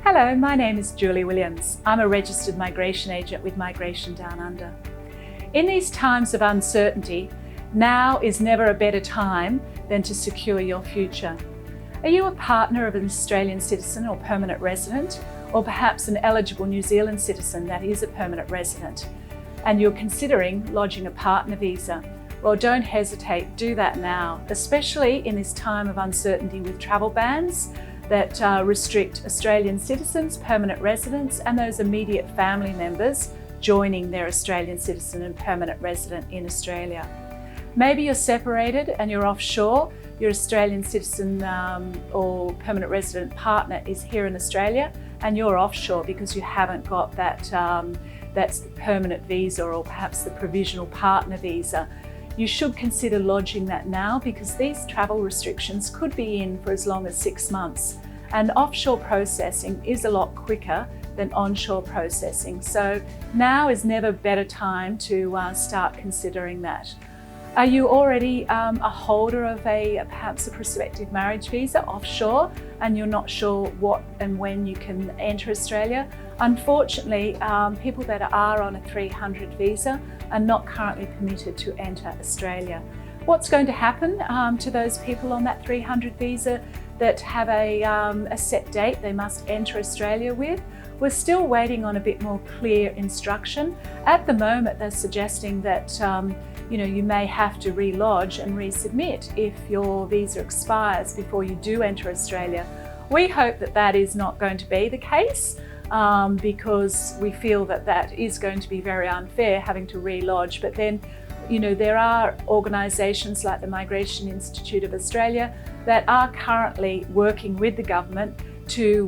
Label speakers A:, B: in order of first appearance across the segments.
A: Hello, my name is Julie Williams. I'm a registered migration agent with Migration Downunder. In these times of uncertainty, now is never a better time than to secure your future. Are you a partner of an Australian citizen or permanent resident, or perhaps an eligible New Zealand citizen that is a permanent resident, and you're considering lodging a partner visa? Well, don't hesitate, do that now, especially in this time of uncertainty with travel bans that restrict Australian citizens, permanent residents, and those immediate family members joining their Australian citizen and permanent resident in Australia. Maybe you're separated and you're offshore, your Australian citizen or permanent resident partner is here in Australia and you're offshore because you haven't got that permanent visa or perhaps the provisional partner visa. You should consider lodging that now because these travel restrictions could be in for as long as 6 months. And offshore processing is a lot quicker than onshore processing. So now is never a better time to start considering that. Are you already a holder of perhaps a prospective marriage visa offshore and you're not sure what and when you can enter Australia? Unfortunately, people that are on a 300 visa are not currently permitted to enter Australia. What's going to happen to those people on that 300 visa that have a set date they must enter Australia with? We're still waiting on a bit more clear instruction. At the moment, they're suggesting that you may have to re-lodge and resubmit if your visa expires before you do enter Australia. We hope that that is not going to be the case because we feel that that is going to be very unfair having to re-lodge. But then, there are organisations like the Migration Institute of Australia that are currently working with the government to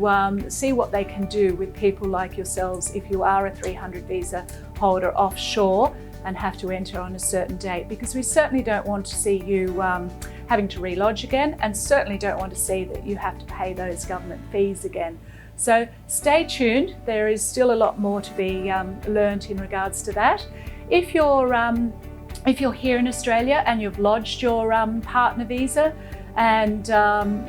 A: see what they can do with people like yourselves if you are a 300 visa holder offshore and have to enter on a certain date, because we certainly don't want to see you having to re-lodge again, and certainly don't want to see that you have to pay those government fees again. So stay tuned, there is still a lot more to be learnt in regards to that. If you're here in Australia and you've lodged your partner visa and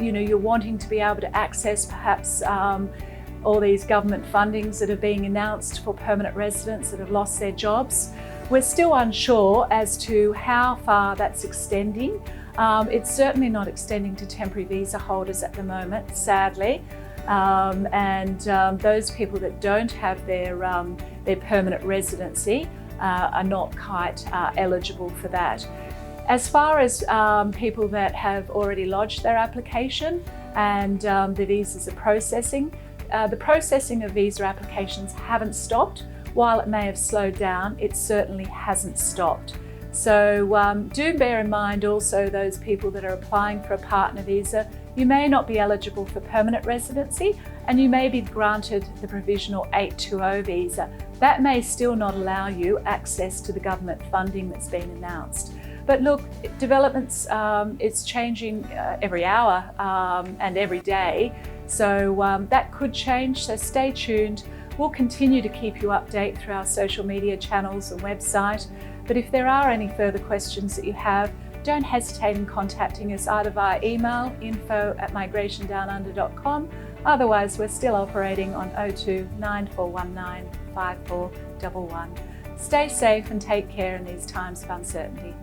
A: you're wanting to be able to access perhaps all these government fundings that are being announced for permanent residents that have lost their jobs, we're still unsure as to how far that's extending. It's certainly not extending to temporary visa holders at the moment, sadly. Those people that don't have their permanent residency are not quite eligible for that. As far as people that have already lodged their application and the visas are processing, the processing of visa applications haven't stopped. While it may have slowed down, it certainly hasn't stopped. So do bear in mind also those people that are applying for a partner visa, you may not be eligible for permanent residency and you may be granted the provisional 820 visa. That may still not allow you access to the government funding that's been announced. But look, developments, it's changing every hour and every day. So that could change, so stay tuned. We'll continue to keep you updated through our social media channels and website. But if there are any further questions that you have, don't hesitate in contacting us either via email, info@migratondownunder.com. Otherwise, we're still operating on 02 9419 5411. Stay safe and take care in these times of uncertainty.